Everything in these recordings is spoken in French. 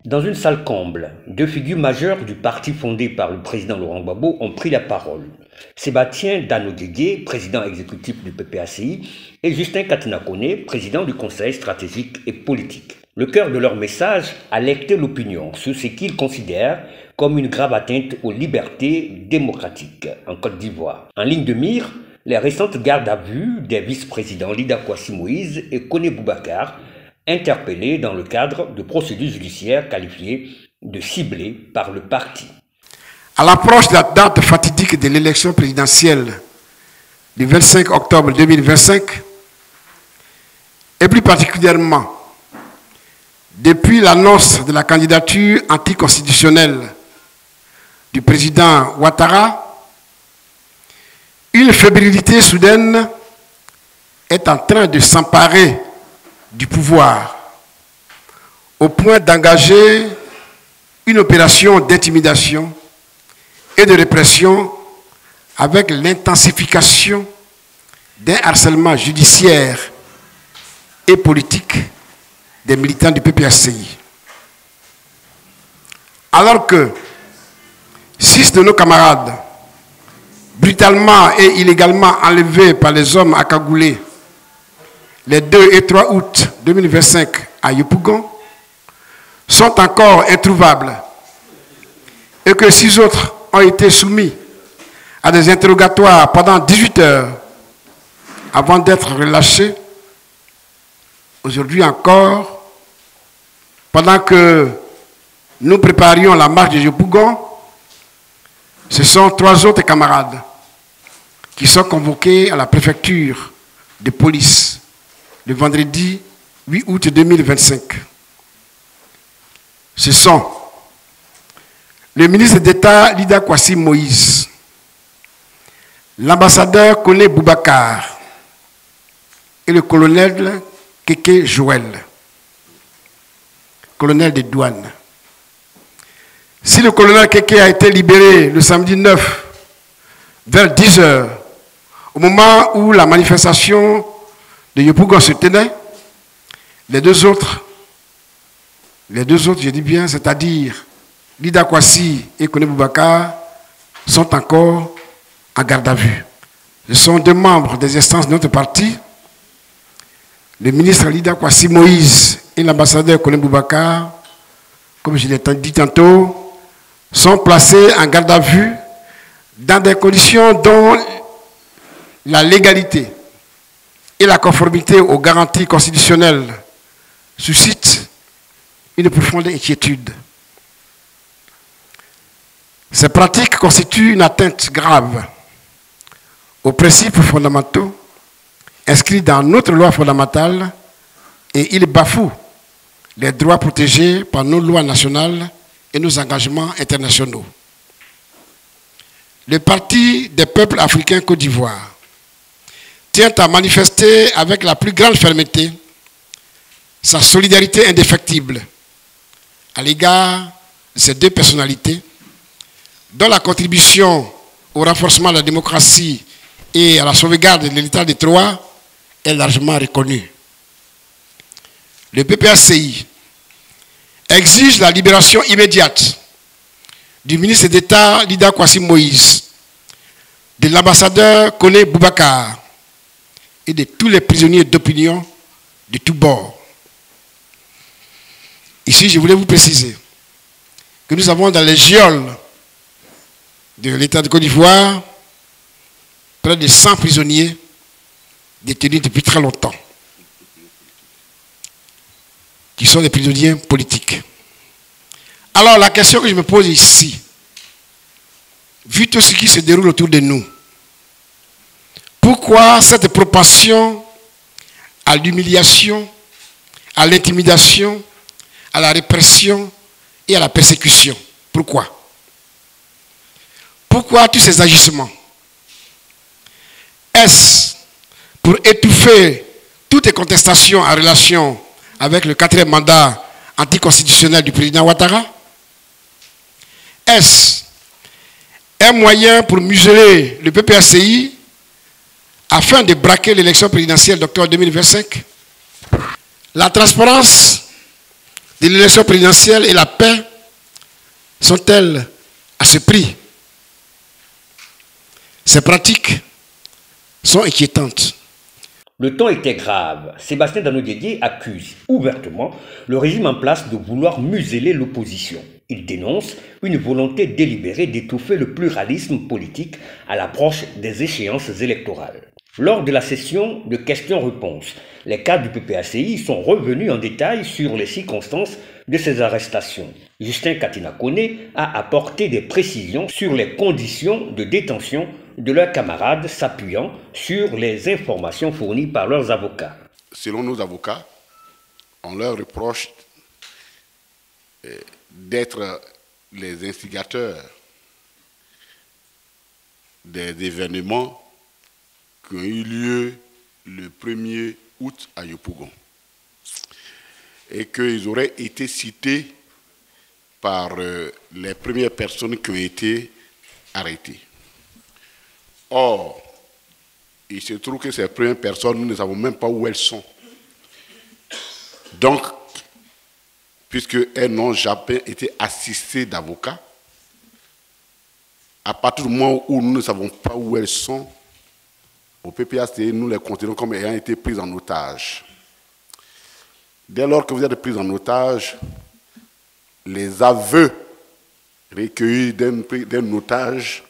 Dans une salle comble, deux figures majeures du parti fondé par le président Laurent Gbagbo ont pris la parole. Sébastien Dano-Didier, président exécutif du PPACI, et Justin Katina-Koné, président du Conseil stratégique et politique. Le cœur de leur message, alerter l'opinion sur ce qu'ils considèrent comme une grave atteinte aux libertés démocratiques en Côte d'Ivoire. En ligne de mire, les récentes gardes à vue des vice-présidents Lida Kwasi Moïse et Koné Boubacar, interpellés dans le cadre de procédures judiciaires qualifiées de ciblées par le parti. À l'approche de la date fatidique de l'élection présidentielle du 25 octobre 2025, et plus particulièrement depuis l'annonce de la candidature anticonstitutionnelle du président Ouattara, une fébrilité soudaine est en train de s'emparer du pouvoir au point d'engager une opération d'intimidation et de répression avec l'intensification d'un harcèlement judiciaire et politique des militants du PPACI. Alors que 6 de nos camarades, brutalement et illégalement enlevés par les hommes accagoulés les 2 et 3 août 2025 à Yopougon, sont encore introuvables et que 6 autres ont été soumis à des interrogatoires pendant 18 heures avant d'être relâchés, aujourd'hui encore, pendant que nous préparions la marche de Yopougon, ce sont 3 autres camarades qui sont convoqués à la préfecture de police le vendredi 8 août 2025. Ce sont le ministre d'État Lida Kwasi Moïse, l'ambassadeur Koné Boubacar et le colonel Keke Joël, colonel des douanes. Si le colonel Keke a été libéré le samedi 9 vers 10 h, au moment où la manifestation de Yopougon se tenait, les deux autres, je dis bien, c'est-à-dire Lida Kwasi et Koné Boubacar, sont encore en garde à vue. Ce sont 2 membres des instances de notre parti, le ministre Lida Kwasi Moïse et l'ambassadeur Koné Boubacar, comme je l'ai dit tantôt, sont placés en garde à vue dans des conditions dont la légalité et la conformité aux garanties constitutionnelles suscitent une profonde inquiétude. Ces pratiques constituent une atteinte grave aux principes fondamentaux inscrits dans notre loi fondamentale et ils bafouent les droits protégés par nos lois nationales et nos engagements internationaux. Le Parti des peuples africains Côte d'Ivoire tient à manifester avec la plus grande fermeté sa solidarité indéfectible à l'égard de ces 2 personnalités dont la contribution au renforcement de la démocratie et à la sauvegarde de l'état de droit est largement reconnue. Le PPACI exige la libération immédiate du ministre d'État Lida Kwasi Moïse, de l'ambassadeur Koné Boubacar et de tous les prisonniers d'opinion de tous bords. Ici, je voulais vous préciser que nous avons dans les geôles de l'État de Côte d'Ivoire près de 100 prisonniers détenus depuis très longtemps, qui sont des prisonniers politiques. Alors la question que je me pose ici, vu tout ce qui se déroule autour de nous, pourquoi cette propension à l'humiliation, à l'intimidation, à la répression et à la persécution? Pourquoi? Pourquoi tous ces agissements? Est-ce pour étouffer toutes les contestations en relation avec le 4e mandat anticonstitutionnel du président Ouattara? Est-ce un moyen pour museler le PPACI afin de braquer l'élection présidentielle d'octobre 2025? La transparence de l'élection présidentielle et la paix sont-elles à ce prix? Ces pratiques sont inquiétantes. Le ton était grave. Sébastien Danodédié accuse ouvertement le régime en place de vouloir museler l'opposition. Il dénonce une volonté délibérée d'étouffer le pluralisme politique à l'approche des échéances électorales. Lors de la session de questions-réponses, les cadres du PPACI sont revenus en détail sur les circonstances de ces arrestations. Justin Katina Kone a apporté des précisions sur les conditions de détention de leurs camarades, s'appuyant sur les informations fournies par leurs avocats. Selon nos avocats, on leur reproche d'être les instigateurs des événements qui ont eu lieu le 1er août à Yopougon et qu'ils auraient été cités par les premières personnes qui ont été arrêtées. Or, il se trouve que ces premières personnes, nous ne savons même pas où elles sont. Donc, puisqu'elles n'ont jamais été assistées d'avocats, à partir du moment où nous ne savons pas où elles sont, au PPACI, nous les considérons comme ayant été prises en otage. Dès lors que vous êtes pris en otage, les aveux recueillis d'un otage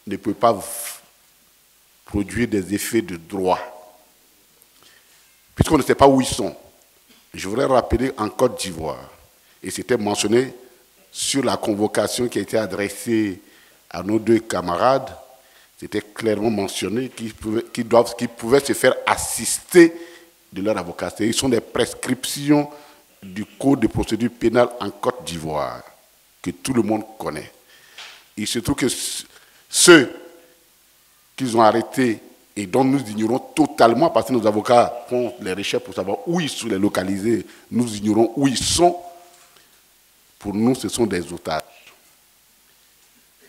ne peuvent pas produire des effets de droit, puisqu'on ne sait pas où ils sont. Je voudrais rappeler en Côte d'Ivoire, et c'était mentionné sur la convocation qui a été adressée à nos deux camarades, c'était clairement mentionné qu'ils pouvaient se faire assister de leur avocat. Ils sont des prescriptions du Code de procédure pénale en Côte d'Ivoire, que tout le monde connaît. Il se trouve que ceux qu'ils ont arrêtés et dont nous ignorons totalement, parce que nos avocats font les recherches pour savoir où ils sont les localisés, nous ignorons où ils sont, pour nous ce sont des otages.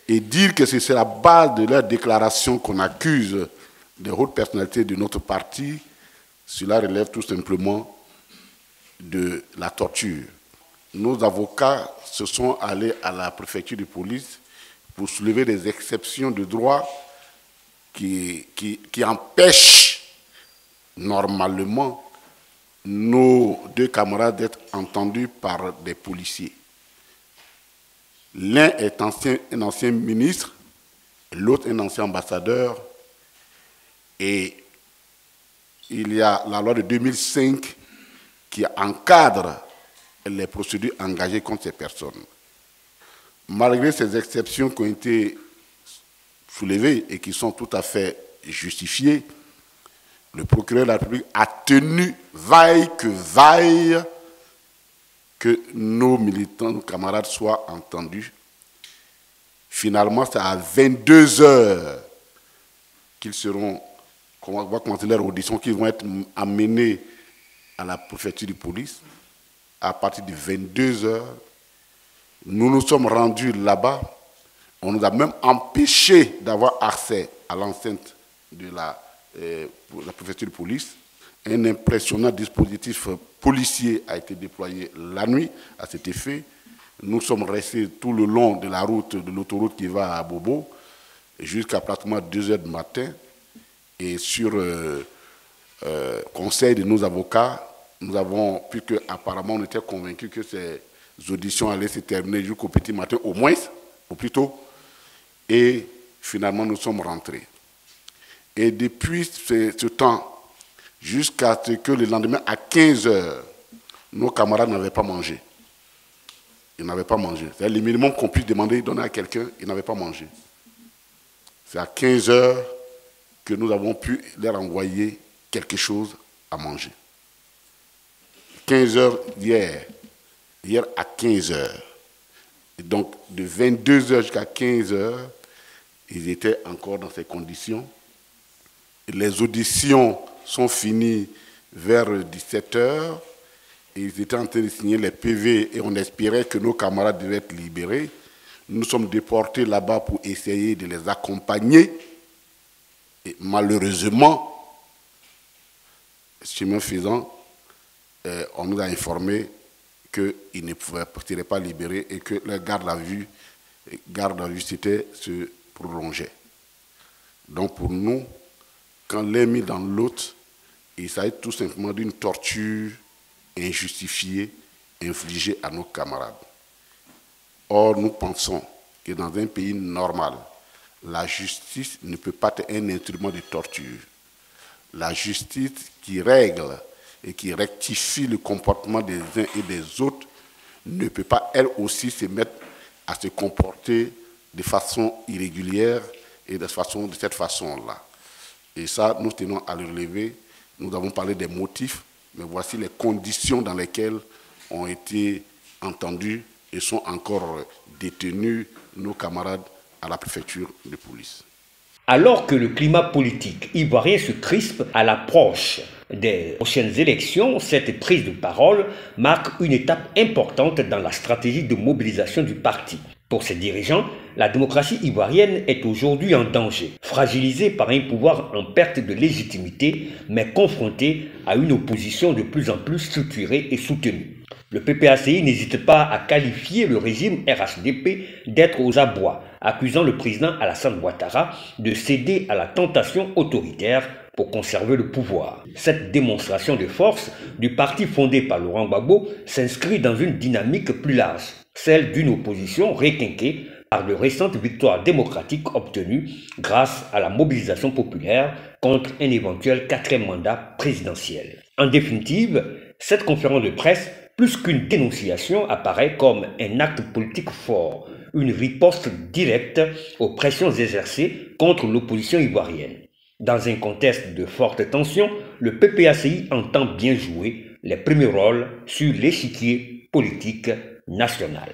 Et dire que c'est la base de leur déclaration qu'on accuse des hautes personnalités de notre parti, cela relève tout simplement de la torture. Nos avocats se sont allés à la préfecture de police pour soulever des exceptions de droit qui empêchent normalement nos deux camarades d'être entendus par des policiers. L'un est un ancien ministre, l'autre un ancien ambassadeur, et il y a la loi de 2005 qui encadre les procédures engagées contre ces personnes. Malgré ces exceptions qui ont été soulevées et qui sont tout à fait justifiées, le procureur de la République a tenu vaille que nos militants, nos camarades soient entendus. Finalement, c'est à 22 h qu'ils seront, on va commencer leur audition, qu'ils vont être amenés à la préfecture de police. À partir de 22 h, nous nous sommes rendus là-bas. On nous a même empêché d'avoir accès à l'enceinte de la préfecture de police. Un impressionnant dispositif policier a été déployé la nuit à cet effet. Nous sommes restés tout le long de la route, de l'autoroute qui va à Bobo, jusqu'à pratiquement 2 h du matin. Et sur conseil de nos avocats, nous avons, puisque apparemment on était convaincus que ces auditions allaient se terminer jusqu'au petit matin, au moins, au plus tôt, et finalement nous sommes rentrés. Et depuis ce temps, jusqu'à ce que le lendemain, à 15 h, nos camarades n'avaient pas mangé. Ils n'avaient pas mangé. C'est le minimum qu'on puisse demander, donner à quelqu'un, ils n'avaient pas mangé. C'est à 15 h que nous avons pu leur envoyer quelque chose à manger. 15 h hier à 15 h. Et donc, de 22 h jusqu'à 15 h, ils étaient encore dans ces conditions. Les auditions sont finies vers 17 h. Ils étaient en train de signer les PV et on espérait que nos camarades devaient être libérés. Nous sommes déportés là-bas pour essayer de les accompagner. Et malheureusement, chemin faisant, on nous a informé qu'ils ne seraient pas libérés et que leur garde à vue se prolongeait. Donc pour nous, quand l'un mis dans l'autre, il s'agit tout simplement d'une torture injustifiée infligée à nos camarades. Or, nous pensons que dans un pays normal, la justice ne peut pas être un instrument de torture. La justice qui règle et qui rectifie le comportement des uns et des autres ne peut pas, elle aussi, se mettre à se comporter de façon irrégulière et de cette façon-là. Et ça, nous tenons à le relever. Nous avons parlé des motifs, mais voici les conditions dans lesquelles ont été entendus et sont encore détenus nos camarades à la préfecture de police. Alors que le climat politique ivoirien se crispe à l'approche des prochaines élections, cette prise de parole marque une étape importante dans la stratégie de mobilisation du parti. Pour ses dirigeants, la démocratie ivoirienne est aujourd'hui en danger, fragilisée par un pouvoir en perte de légitimité, mais confrontée à une opposition de plus en plus structurée et soutenue. Le PPACI n'hésite pas à qualifier le régime RHDP d'être aux abois, accusant le président Alassane Ouattara de céder à la tentation autoritaire pour conserver le pouvoir. Cette démonstration de force du parti fondé par Laurent Gbagbo s'inscrit dans une dynamique plus large, celle d'une opposition requinquée par de récentes victoires démocratiques obtenues grâce à la mobilisation populaire contre un éventuel 4e mandat présidentiel. En définitive, cette conférence de presse, plus qu'une dénonciation, apparaît comme un acte politique fort, une riposte directe aux pressions exercées contre l'opposition ivoirienne. Dans un contexte de forte tension, le PPACI entend bien jouer les premiers rôles sur l'échiquier politique national.